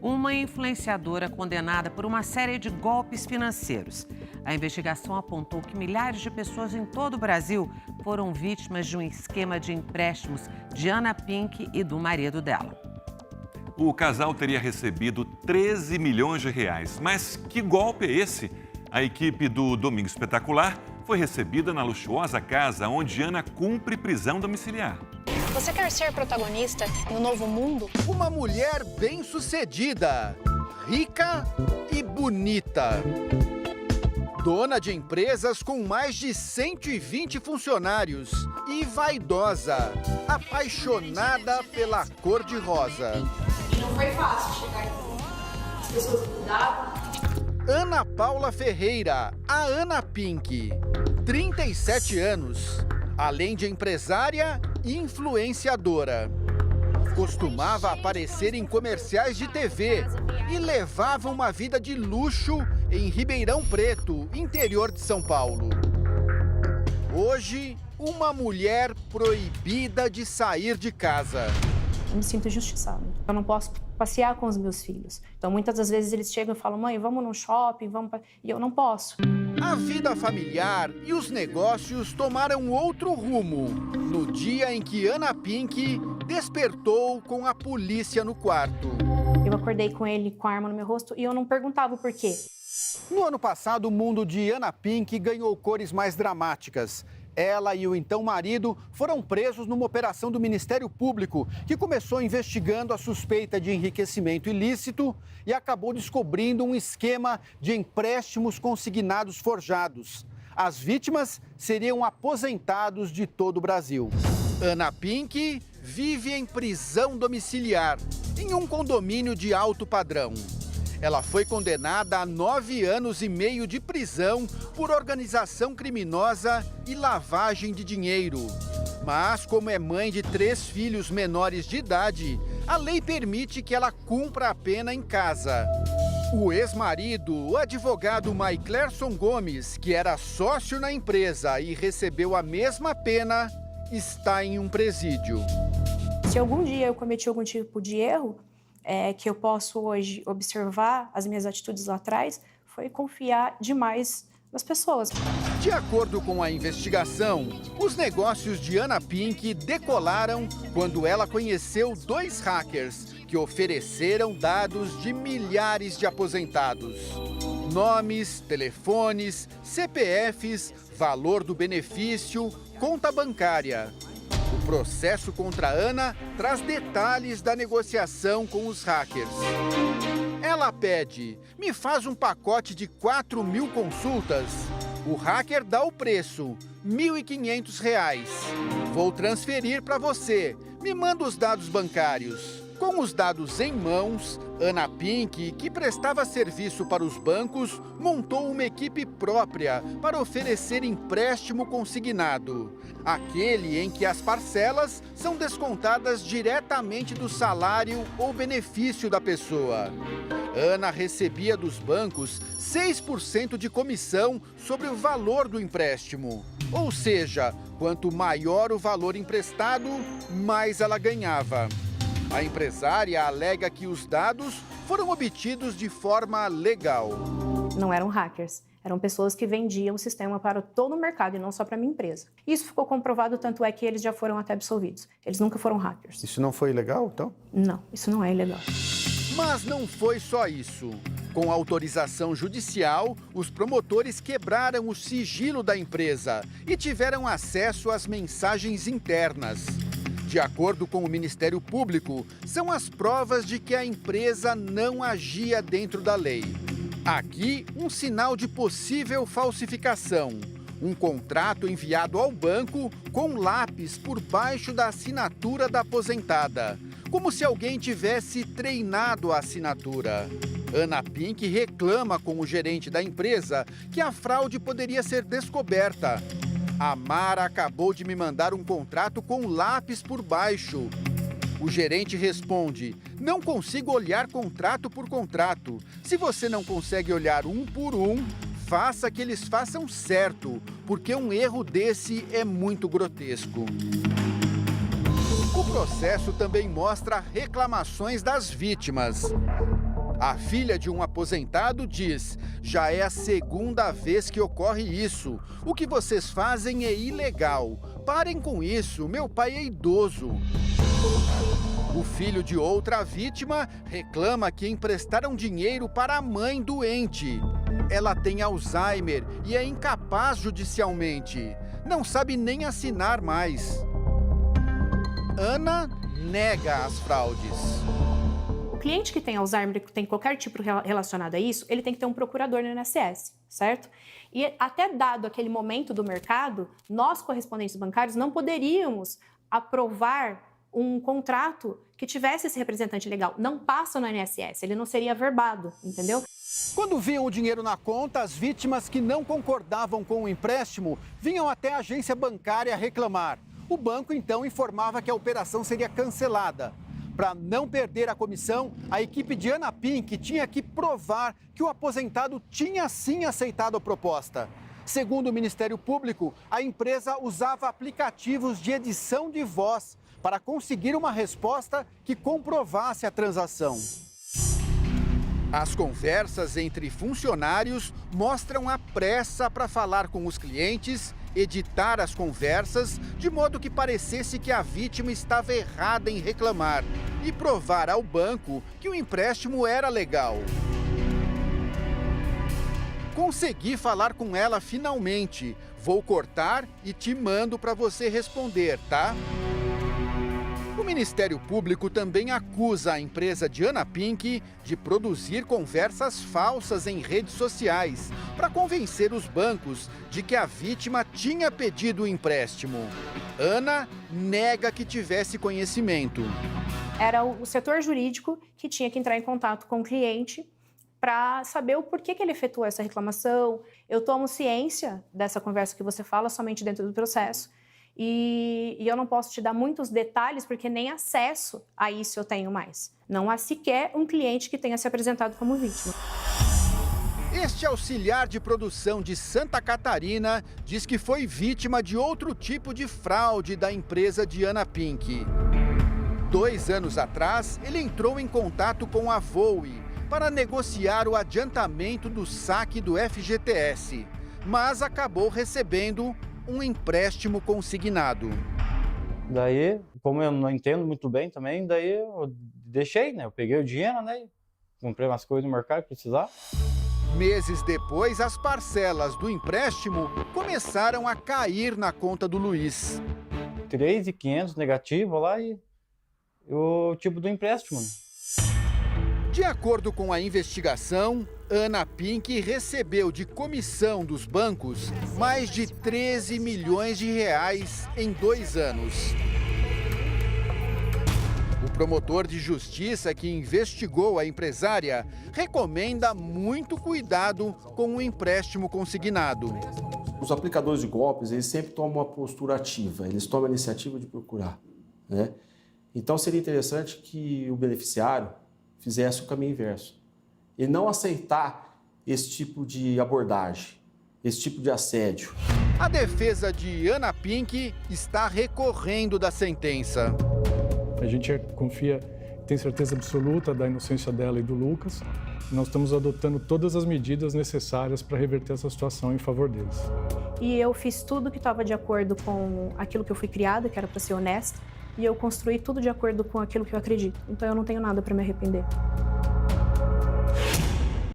uma influenciadora condenada por uma série de golpes financeiros. A investigação apontou que milhares de pessoas em todo o Brasil foram vítimas de um esquema de empréstimos de Ana Pink e do marido dela. O casal teria recebido 13 milhões de reais. Mas que golpe é esse? A equipe do Domingo Espetacular foi recebida na luxuosa casa onde Ana cumpre prisão domiciliar. Você quer ser protagonista no novo mundo? Uma mulher bem-sucedida, rica e bonita. Dona de empresas com mais de 120 funcionários e vaidosa, apaixonada pela cor-de-rosa. Não foi fácil chegar aqui. As pessoas mudavam. Ana Paula Ferreira, a Ana Pink, 37 anos, além de empresária e influenciadora. Costumava aparecer em comerciais de TV e levava uma vida de luxo em Ribeirão Preto, interior de São Paulo. Hoje, uma mulher proibida de sair de casa. Eu me sinto injustiçada. Eu não posso passear com os meus filhos. Então, muitas das vezes eles chegam e falam, mãe, vamos no shopping, E eu não posso. A vida familiar e os negócios tomaram outro rumo no dia em que Ana Pink despertou com a polícia no quarto. Eu acordei com ele com a arma no meu rosto e eu não perguntava o porquê. No ano passado, o mundo de Ana Pink ganhou cores mais dramáticas. Ela e o então marido foram presos numa operação do Ministério Público, que começou investigando a suspeita de enriquecimento ilícito e acabou descobrindo um esquema de empréstimos consignados forjados. As vítimas seriam aposentados de todo o Brasil. Ana Pink vive em prisão domiciliar, em um condomínio de alto padrão. Ela foi condenada a 9 anos e meio de prisão por organização criminosa e lavagem de dinheiro. Mas, como é mãe de 3 filhos menores de idade, a lei permite que ela cumpra a pena em casa. O ex-marido, o advogado Maiclerson Gomes, que era sócio na empresa e recebeu a mesma pena, está em um presídio. Se algum dia eu cometi algum tipo de erro, que eu posso hoje observar as minhas atitudes lá atrás, foi confiar demais nas pessoas. De acordo com a investigação, os negócios de Ana Pink decolaram quando ela conheceu 2 hackers que ofereceram dados de milhares de aposentados. Nomes, telefones, CPFs, valor do benefício, conta bancária. O processo contra Ana traz detalhes da negociação com os hackers. Ela pede, me faz um pacote de 4.000 consultas. O hacker dá o preço, R$ 1.500. Vou transferir para você, me manda os dados bancários. Com os dados em mãos, Ana Pink, que prestava serviço para os bancos, montou uma equipe própria para oferecer empréstimo consignado. Aquele em que as parcelas são descontadas diretamente do salário ou benefício da pessoa. Ana recebia dos bancos 6% de comissão sobre o valor do empréstimo. Ou seja, quanto maior o valor emprestado, mais ela ganhava. A empresária alega que os dados foram obtidos de forma legal. Não eram hackers, eram pessoas que vendiam o sistema para todo o mercado e não só para a minha empresa. Isso ficou comprovado, tanto é que eles já foram até absolvidos. Eles nunca foram hackers. Isso não foi ilegal, então? Não, isso não é ilegal. Mas não foi só isso. Com autorização judicial, os promotores quebraram o sigilo da empresa e tiveram acesso às mensagens internas. De acordo com o Ministério Público, são as provas de que a empresa não agia dentro da lei. Aqui, um sinal de possível falsificação. Um contrato enviado ao banco com lápis por baixo da assinatura da aposentada. Como se alguém tivesse treinado a assinatura. Ana Pink reclama com o gerente da empresa que a fraude poderia ser descoberta. A Mara acabou de me mandar um contrato com lápis por baixo. O gerente responde, não consigo olhar contrato por contrato. Se você não consegue olhar um por um, faça que eles façam certo, porque um erro desse é muito grotesco. O processo também mostra reclamações das vítimas. A filha de um aposentado diz: já é a segunda vez que ocorre isso. O que vocês fazem é ilegal. Parem com isso, meu pai é idoso. O filho de outra vítima reclama que emprestaram dinheiro para a mãe doente. Ela tem Alzheimer e é incapaz judicialmente. Não sabe nem assinar mais. Ana nega as fraudes. O cliente que tem Alzheimer, que tem qualquer tipo relacionado a isso, ele tem que ter um procurador no INSS, certo? E até dado aquele momento do mercado, nós, correspondentes bancários, não poderíamos aprovar um contrato que tivesse esse representante legal. Não passa no INSS, ele não seria averbado, entendeu? Quando viam o dinheiro na conta, as vítimas que não concordavam com o empréstimo vinham até a agência bancária reclamar. O banco, então, informava que a operação seria cancelada. Para não perder a comissão, a equipe de Ana Pink tinha que provar que o aposentado tinha sim aceitado a proposta. Segundo o Ministério Público, a empresa usava aplicativos de edição de voz para conseguir uma resposta que comprovasse a transação. As conversas entre funcionários mostram a pressa para falar com os clientes, editar as conversas, de modo que parecesse que a vítima estava errada em reclamar e provar ao banco que o empréstimo era legal. Consegui falar com ela finalmente. Vou cortar e te mando para você responder, tá? O Ministério Público também acusa a empresa de Ana Pink de produzir conversas falsas em redes sociais para convencer os bancos de que a vítima tinha pedido o empréstimo. Ana nega que tivesse conhecimento. Era o setor jurídico que tinha que entrar em contato com o cliente para saber o porquê que ele efetuou essa reclamação. Eu tomo ciência dessa conversa que você fala somente dentro do processo. E eu não posso te dar muitos detalhes, porque nem acesso a isso eu tenho mais. Não há sequer um cliente que tenha se apresentado como vítima. Este auxiliar de produção de Santa Catarina diz que foi vítima de outro tipo de fraude da empresa de Ana Pink. 2 anos atrás, ele entrou em contato com a Voe para negociar o adiantamento do saque do FGTS, mas acabou recebendo um empréstimo consignado. Daí, como eu não entendo muito bem também, daí eu deixei, né? Eu peguei o dinheiro, né? Comprei umas coisas no mercado que precisava. Meses depois, as parcelas do empréstimo começaram a cair na conta do Luiz. 3.500 negativo lá e o tipo do empréstimo. De acordo com a investigação, Ana Pink recebeu de comissão dos bancos mais de 13 milhões de reais em 2 anos. O promotor de justiça que investigou a empresária recomenda muito cuidado com o empréstimo consignado. Os aplicadores de golpes, eles sempre tomam uma postura ativa, eles tomam a iniciativa de procurar, né? Então seria interessante que o beneficiário fizesse o caminho inverso e não aceitar esse tipo de abordagem, esse tipo de assédio. A defesa de Ana Pink está recorrendo da sentença. A gente confia, tem certeza absoluta da inocência dela e do Lucas. E nós estamos adotando todas as medidas necessárias para reverter essa situação em favor deles. E eu fiz tudo que estava de acordo com aquilo que eu fui criada, que era para ser honesta. E eu construí tudo de acordo com aquilo que eu acredito. Então eu não tenho nada para me arrepender.